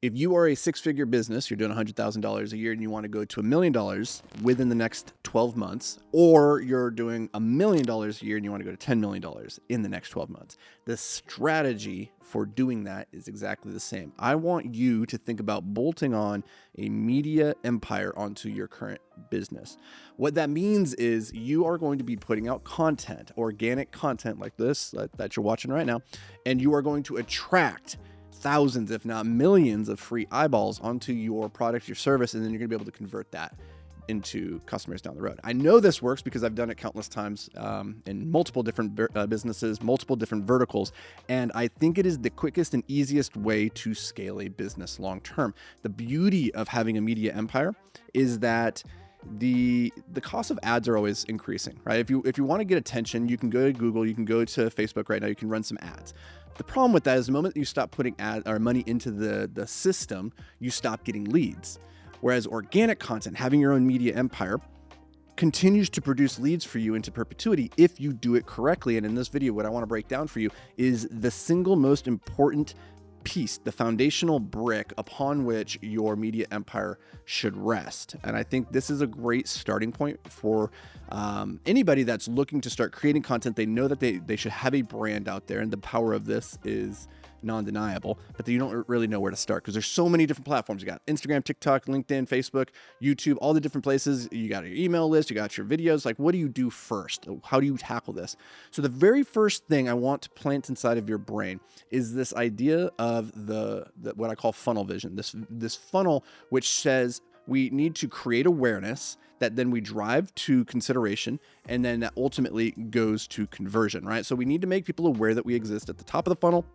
If you are a six-figure business, you're doing $100,000 a year and you want to go to $1 million within the next 12 months, or you're doing $1 million a year and you want to go to $10 million in the next 12 months, the strategy for doing that is exactly the same. I want you to think about bolting on a media empire onto your current business. What that means is you are going to be putting out content, organic content like this that you're watching right now, and you are going to attract thousands, if not millions, of free eyeballs onto your product, your service, and then you're gonna be able to convert that into customers down the road. I know this works because I've done it countless times in multiple different businesses, multiple different verticals, and I think it is the quickest and easiest way to scale a business long term. The beauty of having a media empire is that the cost of ads are always increasing, right? If you want to get attention, you can go to Google, you can go to Facebook right now, you can run some ads. The problem with that is the moment that you stop putting money into the system, you stop getting leads. Whereas organic content, having your own media empire, continues to produce leads for you into perpetuity if you do it correctly. And in this video, what I want to break down for you is the single most important piece, the foundational brick upon which your media empire should rest. And I think this is a great starting point for anybody that's looking to start creating content. They know that they should have a brand out there, and the power of this is non-deniable, but you don't really know where to start because there's so many different platforms. You got Instagram, TikTok, LinkedIn, Facebook, YouTube, all the different places. You got your email list, you got your videos. Like, what do you do first? How do you tackle this? So the very first thing I want to plant inside of your brain is this idea of the what I call funnel vision. This funnel which says we need to create awareness that then we drive to consideration, and then that ultimately goes to conversion, right? So we need to make people aware that we exist at the top of the funnel.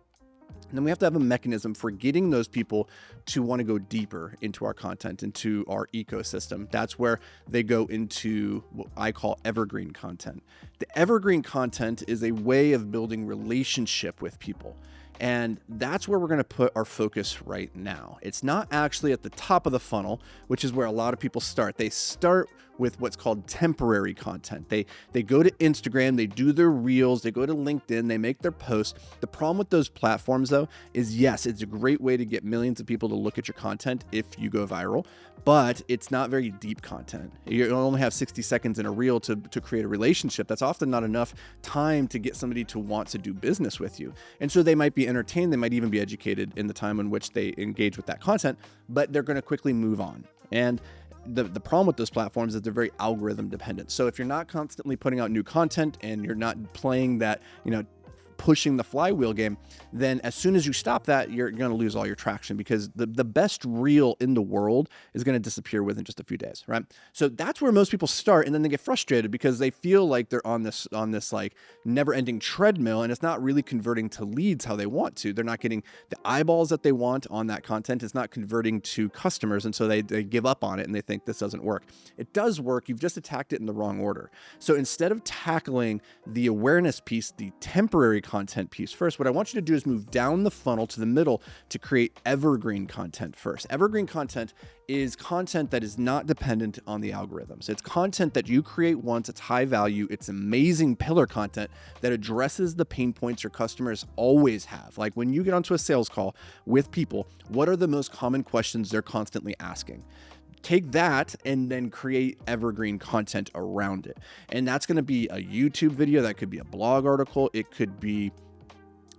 And then we have to have a mechanism for getting those people to want to go deeper into our content, into our ecosystem. That's where they go into what I call evergreen content. The evergreen content is a way of building relationship with people. And that's where we're going to put our focus right now. It's not actually at the top of the funnel, which is where a lot of people start. They start with what's called temporary content. They go to Instagram, they do their reels, they go to LinkedIn, they make their posts. The problem with those platforms, though, is yes, it's a great way to get millions of people to look at your content if you go viral, but it's not very deep content. You only have 60 seconds in a reel to create a relationship. That's often not enough time to get somebody to want to do business with you. And so they might be entertained, they might even be educated in the time in which they engage with that content, but they're going to quickly move on. And the problem with those platforms is they're very algorithm dependent. So if you're not constantly putting out new content and you're not playing that, pushing the flywheel game, then as soon as you stop that, you're going to lose all your traction because the best reel in the world is going to disappear within just a few days, right? So that's where most people start, and then they get frustrated because they feel like they're on this like never-ending treadmill, and it's not really converting to leads how they want to. They're not getting the eyeballs that they want on that content. It's not converting to customers, and so they give up on it and they think this doesn't work. It does work. You've just attacked it in the wrong order. So instead of tackling the awareness piece, the temporary content piece first, what I want you to do is move down the funnel to the middle to create evergreen content first. Evergreen content is content that is not dependent on the algorithms. It's content that you create once, it's high value, it's amazing pillar content that addresses the pain points your customers always have. Like when you get onto a sales call with people, what are the most common questions they're constantly asking? Take that and then create evergreen content around it. And that's going to be a YouTube video. That could be a blog article. It could be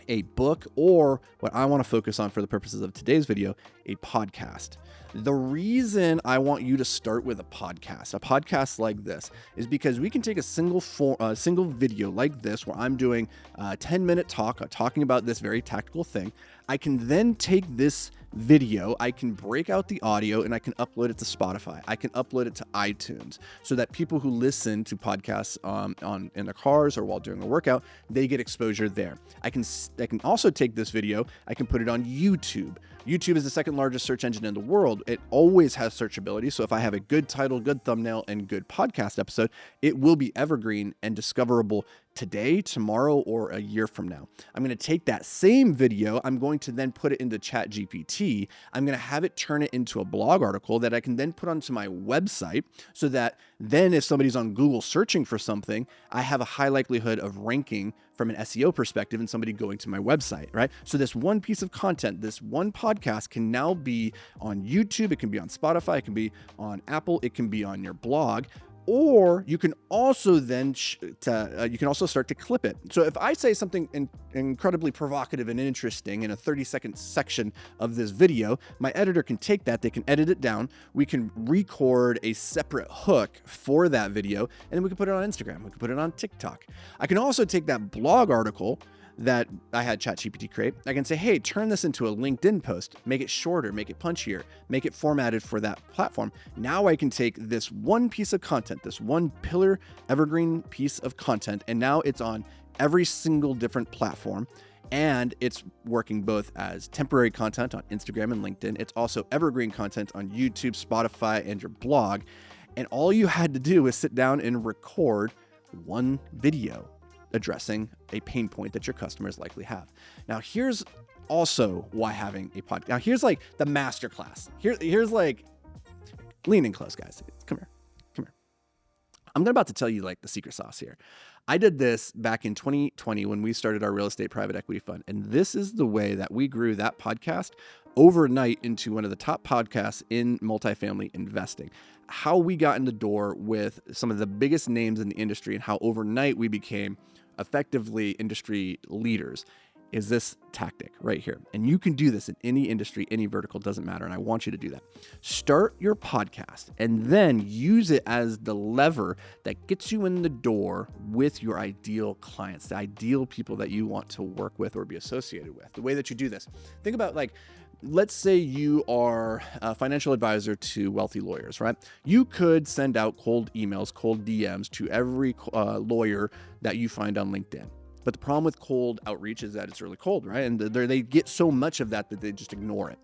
a book, or what I want to focus on for the purposes of today's video, a podcast. The reason I want you to start with a podcast like this, is because we can take a single video like this where I'm doing a 10-minute talk talking about this very tactical thing. I can then take this video, I can break out the audio, and I can upload it to Spotify. I can upload it to iTunes so that people who listen to podcasts in their cars or while doing a workout, they get exposure there. I can also take this video, I can put it on YouTube. YouTube is the second largest search engine in the world. It always has searchability. So if I have a good title, good thumbnail, and good podcast episode, it will be evergreen and discoverable today, tomorrow, or a year from now. I'm going to take that same video. I'm going to then put it into ChatGPT. I'm going to have it turn it into a blog article that I can then put onto my website so that then if somebody's on Google searching for something, I have a high likelihood of ranking from an SEO perspective and somebody going to my website, right? So this one piece of content, this one podcast can now be on YouTube. It can be on Spotify. It can be on Apple. It can be on your blog. Or you can also then you can also start to clip it. So if I say something incredibly provocative and interesting in a 30-second section of this video, my editor can take that, they can edit it down, we can record a separate hook for that video, and then we can put it on Instagram, we can put it on TikTok. I can also take that blog article that I had ChatGPT create. I can say, hey, turn this into a LinkedIn post, make it shorter, make it punchier, make it formatted for that platform. Now I can take this one piece of content, this one pillar evergreen piece of content, and now it's on every single different platform. And it's working both as temporary content on Instagram and LinkedIn. It's also evergreen content on YouTube, Spotify, and your blog. And all you had to do is sit down and record one video addressing a pain point that your customers likely have. Now, here's also why having a podcast. Now, here's like the masterclass. Here's like, lean in close, guys. Come here. I'm about to tell you like the secret sauce here. I did this back in 2020 when we started our real estate private equity fund. And this is the way that we grew that podcast overnight into one of the top podcasts in multifamily investing. How we got in the door with some of the biggest names in the industry and how overnight we became effectively industry leaders is this tactic right here. And you can do this in any industry, any vertical, doesn't matter. And I want you to do that. Start your podcast and then use it as the lever that gets you in the door with your ideal clients, the ideal people that you want to work with or be associated with. The way that you do this, think about like, let's say you are a financial advisor to wealthy lawyers, right? You could send out cold emails, cold DMs to every lawyer that you find on LinkedIn. But the problem with cold outreach is that it's really cold, right? And they get so much of that they just ignore it.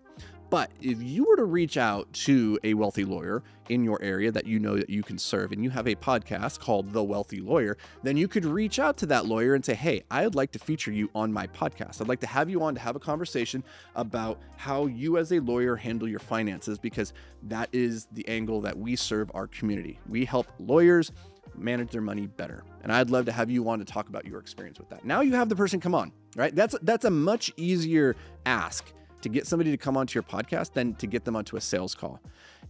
But if you were to reach out to a wealthy lawyer in your area that you know that you can serve, and you have a podcast called The Wealthy Lawyer, then you could reach out to that lawyer and say, hey, I'd like to feature you on my podcast. I'd like to have you on to have a conversation about how you as a lawyer handle your finances, because that is the angle that we serve our community. We help lawyers manage their money better. And I'd love to have you on to talk about your experience with that. Now you have the person come on, right? That's a much easier ask to get somebody to come onto your podcast than to get them onto a sales call.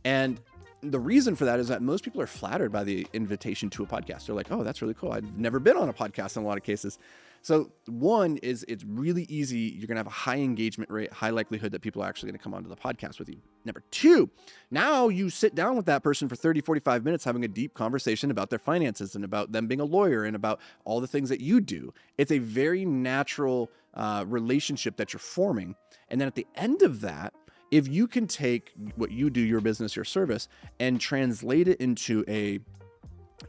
And the reason for that is that most people are flattered by the invitation to a podcast. They're like, oh, that's really cool. I've never been on a podcast in a lot of cases. So one is it's really easy. You're going to have a high engagement rate, high likelihood that people are actually going to come onto the podcast with you. Number two, now you sit down with that person for 30, 45 minutes having a deep conversation about their finances and about them being a lawyer and about all the things that you do. It's a very natural relationship that you're forming. And then at the end of that, if you can take what you do, your business, your service, and translate it into a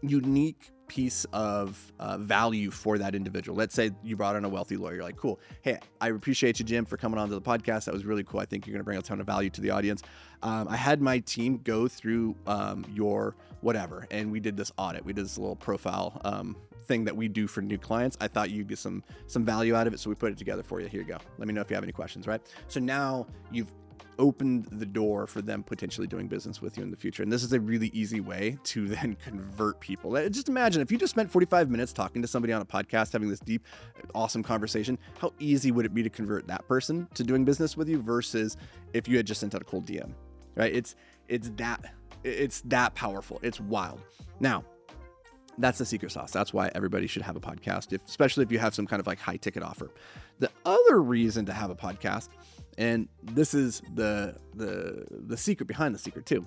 unique piece of value for that individual. Let's say you brought on a wealthy lawyer. You're like, cool. Hey, I appreciate you, Jim, for coming onto the podcast. That was really cool. I think you're going to bring a ton of value to the audience. I had my team go through your whatever, and we did this audit. We did this little profile thing that we do for new clients. I thought you'd get some value out of it, so we put it together for you. Here you go. Let me know if you have any questions, right? So now you've opened the door for them potentially doing business with you in the future. And this is a really easy way to then convert people. Just imagine if you just spent 45 minutes talking to somebody on a podcast, having this deep, awesome conversation, how easy would it be to convert that person to doing business with you versus if you had just sent out a cold DM, right? It's that powerful. It's wild. Now, that's the secret sauce. That's why everybody should have a podcast, especially if you have some kind of like high ticket offer. The other reason to have a podcast, and this is the secret behind the secret too,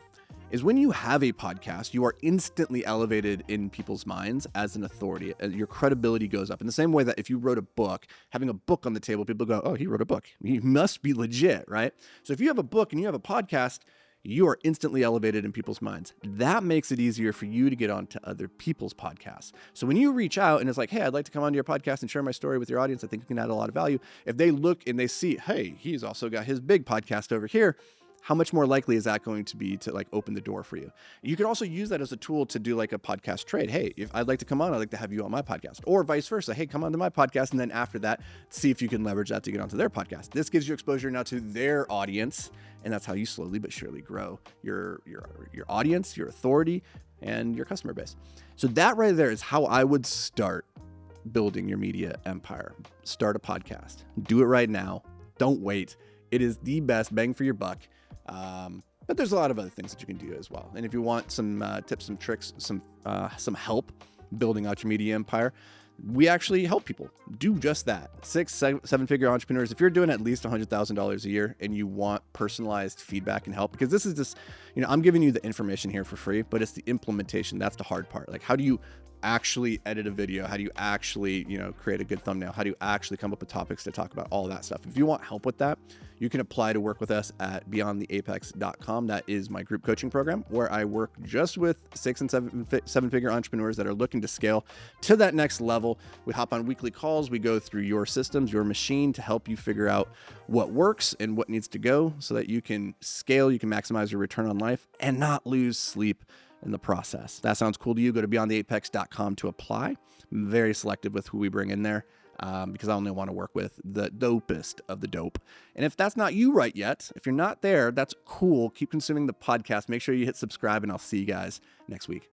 is when you have a podcast, you are instantly elevated in people's minds as an authority. Your credibility goes up in the same way that if you wrote a book, having a book on the table, people go, oh, he wrote a book. He must be legit, right? So if you have a book and you have a podcast, you are instantly elevated in people's minds. That makes it easier for you to get onto other people's podcasts. So when you reach out and it's like, hey, I'd like to come onto your podcast and share my story with your audience, I think it can add a lot of value. If they look and they see, hey, he's also got his big podcast over here, how much more likely is that going to be to like open the door for you? You can also use that as a tool to do like a podcast trade. Hey, if I'd like to come on, I'd like to have you on my podcast, or vice versa. Hey, come on to my podcast. And then after that, see if you can leverage that to get onto their podcast. This gives you exposure now to their audience. And that's how you slowly but surely grow your audience, your authority, and your customer base. So that right there is how I would start building your media empire. Start a podcast. Do it right now. Don't wait. It is the best bang for your buck. But there's a lot of other things that you can do as well. And if you want some tips, some tricks, some help building out your media empire, we actually help people do just that. 6-7-figure entrepreneurs. If you're doing at least $100,000 a year and you want personalized feedback and help, because this is just, I'm giving you the information here for free, but it's the implementation. That's the hard part. Like, how do you actually edit a video? How do you actually, create a good thumbnail? How do you actually come up with topics to talk about? All of that stuff. If you want help with that, you can apply to work with us at beyondtheapex.com. That is my group coaching program, where I work just with 6 and 7-figure entrepreneurs that are looking to scale to that next level. We hop on weekly calls. We go through your systems, your machine, to help you figure out what works and what needs to go so that you can scale, you can maximize your return on life and not lose sleep in the process. That sounds cool to you? Go to beyondtheapex.com to apply. I'm very selective with who we bring in there, because I only want to work with the dopest of the dope. And if that's not you right yet, if you're not there, that's cool. Keep consuming the podcast. Make sure you hit subscribe, and I'll see you guys next week.